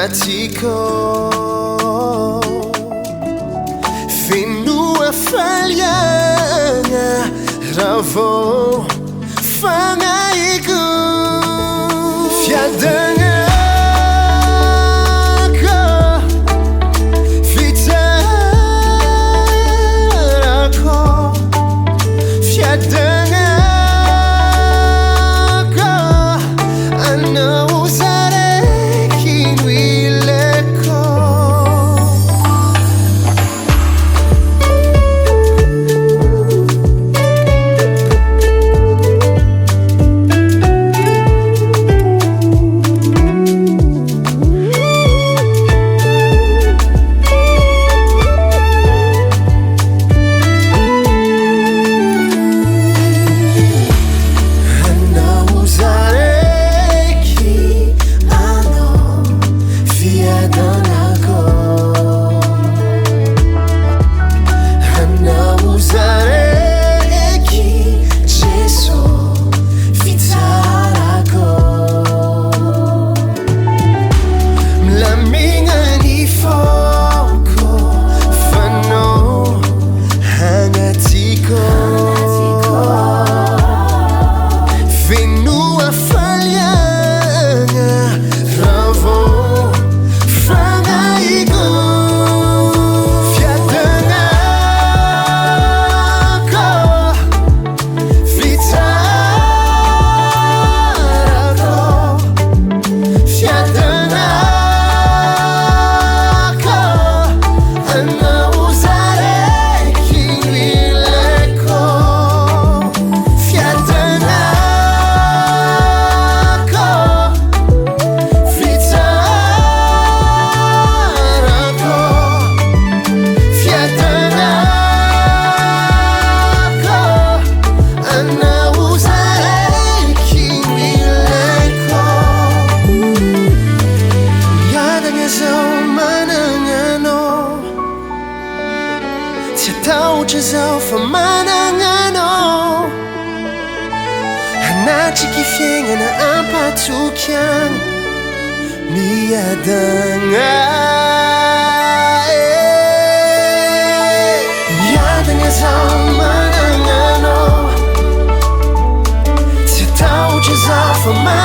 agnatiko. Feno hafaliagna, Ravo, fagnahiko. Fiadagnako Fitsaharako. Fiadagnako Anô zaraiky ilaiko. Milamigna ny foko, Feno agnatiko. Feno hafaliagna, Ravo, fagnahiko. Fiadagnako Fitsaharako. Fiadagnako Anô zaraiky ilaiko. Fiadagnako Fitsaharako. Fiadagnako Anô zaraiky ilaiko. Miadagna zaho managna anô, tsy hatahotra zaho fa managna anô. Hanatriky fiaignana amim-pahatokiagna, Miadagna. Miadagna zaho managna anô, tsy hatahotra zaho fa managna